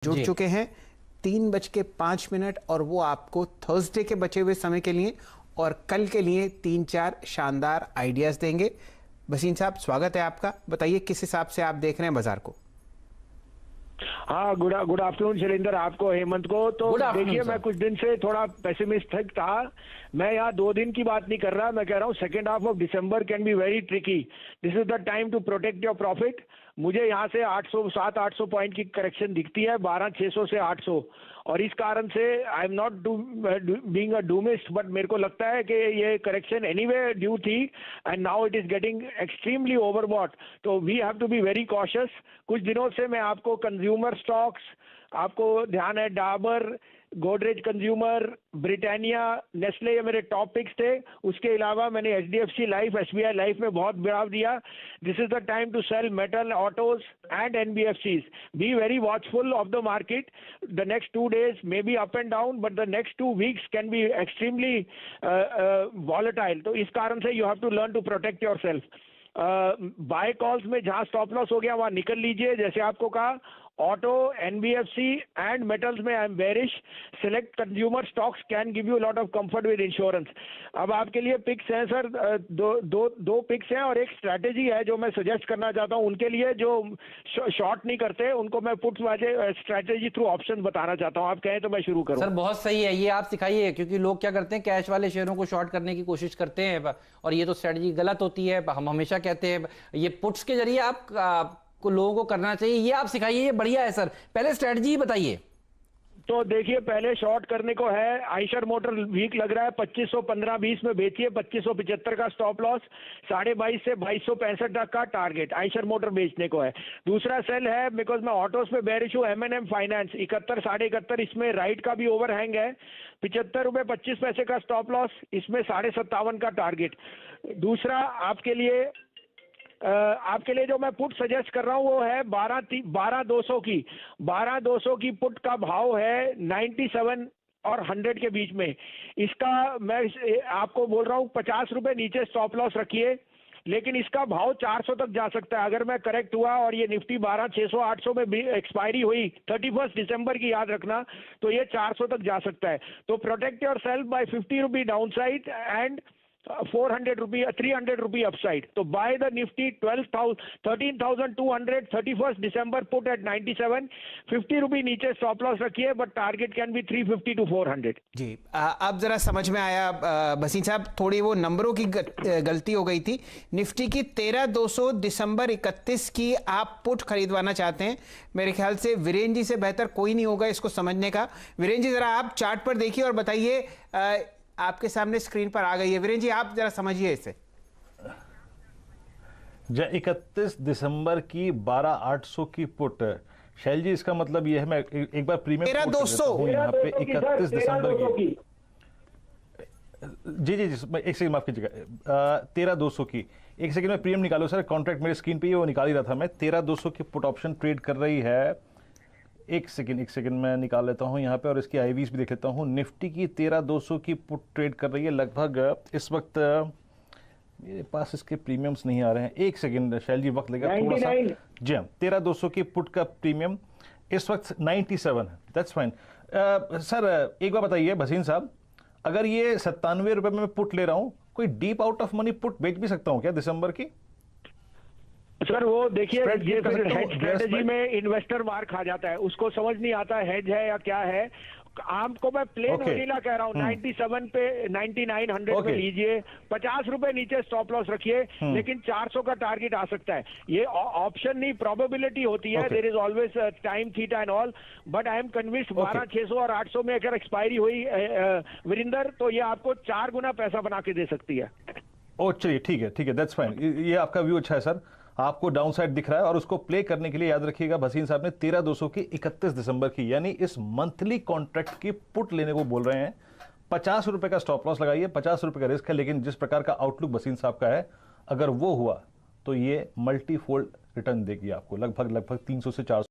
जुड़ जी। चुके हैं 3:05 और वो आपको थर्सडे के बचे हुए समय के लिए और कल के लिए 3-4 शानदार आइडियाज देंगे। वसीम साहब, स्वागत है आपका। बताइए किस हिसाब से आप देख रहे हैं बाजार को। हाँ, गुड आफ्टरनून शैलेंद्र, आपको, हेमंत को। तो देखिए, मैं कुछ दिन से थोड़ा पेसिमिस्टिक था। मैं यहाँ 2 दिन की बात नहीं कर रहा, मैं कह रहा हूँ second half of December can be very tricky. This is the time to protect your profit. मुझे यहाँ से 700-800 पॉइंट की करेक्शन दिखती है, 12,600 से 800, और इस कारण से I am not being a doomist, but मेरे को लगता है कि ये करेक्शन एनीवे ड्यू थी and now it is getting extremely overbought. तो we have to be very cautious. कुछ दिनों से मैं आपको कंज्यूमर स्टॉक्स, आपको ध्यान है Dabur, Godrej consumer, Britannia, Nestle, ये मेरे टॉप पिक्स थे। उसके अलावा मैंने एचडीएफसी लाइफ, एसबीआई लाइफ में बहुत बढ़ाव दिया। This is the time to sell metal, autos and NBFCs. Be very watchful of the market. The next 2 days may be up and down, but the next 2 weeks can be extremely volatile. तो इस कारण से you have to learn to protect yourself. Buy calls में जहां stop loss हो गया वहां निकल लीजिए। जैसे आपको कहा, ऑटो, एनबीएफसी एंड मेटल्स में I am bearish. Select consumer stocks can give you lot of comfort with insurance. अब आपके लिए पिक्स हैं सर, दो पिक्स हैं और एक स्ट्रैटेजी है जो मैं सजेस्ट करना चाहता हूं उनके लिए जो शॉर्ट नहीं करते, उनको मैं पुट्स वाले स्ट्रैटेजी थ्रू ऑप्शन बताना चाहता हूं। आप कहें तो मैं शुरू करूं। सर बहुत सही है, ये आप सिखाइए, क्योंकि लोग क्या करते हैं, कैश वाले शेयरों को शॉर्ट करने की कोशिश करते हैं और ये तो स्ट्रैटेजी गलत होती है। हम हमेशा कहते हैं ये पुट्स के जरिए आपको लोगों को करना चाहिए। ये आप सिखाइए, ये बढ़िया है सर। पहले स्ट्रैटेजी बताइए। तो देखिए, पहले शॉर्ट करने को है, आइशर मोटर वीक लग रहा है, 2515-20 में बेचिए, 2575 का स्टॉप लॉस, 22.5 से 2265 तक का टारगेट आइशर मोटर बेचने को है। दूसरा सेल है, बिकॉज मैं ऑटोस पे बेरिश हूँ, एमएनएम फाइनेंस 71, 71.5, इसमें राइट का भी ओवरहैंग है, 75 रुपए 25 पैसे का स्टॉप लॉस, इसमें 57.5 का टारगेट। दूसरा आपके लिए जो मैं पुट सजेस्ट कर रहा हूं वो है 12,200 की। 12,200 की पुट का भाव है 97 और 100 के बीच में। इसका मैं आपको बोल रहा हूं 50 रुपए नीचे स्टॉप लॉस रखिए, लेकिन इसका भाव 400 तक जा सकता है अगर मैं करेक्ट हुआ और ये निफ्टी 12,600-800 में भी एक्सपायरी हुई 31 दिसंबर की, याद रखना, तो ये 400 तक जा सकता है। तो protect yourself by 50 rupee downside and 400 rupee 300 rupee upside. तो buy the Nifty 13,200 31 December put at 97, 50 rupee नीचे स्टॉप लॉस रखिए, but target can be 350 to 400। जी, अब जरा समझ में आया वसीम साहब। थोड़ी वो नंबरों की गलती हो गई थी। निफ्टी की 13,200 दिसंबर 31 की आप पुट खरीदवाना चाहते हैं। मेरे ख्याल से वीरेन जी से बेहतर कोई नहीं होगा इसको समझने का। वीरेन जी, जरा आप चार्ट पर देखिए और बताइए। आपके सामने स्क्रीन पर आ गई है। वीरेन जी, आप जरा समझिए इसे। 31 दिसंबर की 12,800 की पुट। शैल जी, इसका मतलब ये है, मैं एक बार प्रीमियम 13,200 यहाँ पे 31 दिसंबर की। जी, एक सेकंड माफ कीजिएगा, 13,200 की। एक सेकंड में प्रीमियम निकालो सर, कॉन्ट्रैक्ट मेरे स्क्रीन पे ही वो निकाल ही रहा था मैं। 13,200 की पुट ऑप्शन ट्रेड कर रही है। एक सेकंड मैं निकाल लेता हूं यहाँ पे और इसकी आईवीज भी देख लेता हूं। निफ्टी की 13,200 की पुट ट्रेड कर रही है लगभग इस वक्त। मेरे पास इसके प्रीमियम्स नहीं आ रहे हैं। एक सेकंड शैल जी, वक्त लगेगा थोड़ा सा। जी हाँ, 13,200 की पुट का प्रीमियम इस वक्त 97 है। That's fine. सर एक बार बताइए भसीन साहब, अगर ये 97 रुपए में पुट ले रहा हूं, कोई deep out of money put बेच भी सकता हूं क्या दिसंबर की? सर वो देखिए, ये फिर हेज स्ट्रेटेजी में इन्वेस्टर मार खा जाता है, उसको समझ नहीं आता हेज है या क्या है। आपको मैं प्लेन वनीला कह रहा हूँ, 97 पे 99-100 पे लीजिए, 50 रुपए नीचे स्टॉप लॉस रखिए, लेकिन 400 का टारगेट आ सकता है। ये ऑप्शन नहीं, प्रोबेबिलिटी होती है। There is always time, theta and all, but I am convinced 12,600 और 800 में अगर एक्सपायरी हुई वीरेंद्र, तो ये आपको 4 गुना पैसा बना के दे सकती है। ओ चलिए, ठीक है, दैट्स फाइन। ये आपका व्यू अच्छा है सर, आपको डाउन साइड दिख रहा है। और उसको प्ले करने के लिए याद रखिएगा, भसीन साहब ने 13,200 की 31 दिसंबर की, यानी इस मंथली कॉन्ट्रैक्ट की पुट लेने को बोल रहे हैं। 50 रुपए का स्टॉप लॉस लगाइए, 50 रुपए का रिस्क है, लेकिन जिस प्रकार का आउटलुक भसीन साहब का है, अगर वो हुआ तो ये मल्टी फोल्ड रिटर्न देगी आपको, लगभग 300 से 400।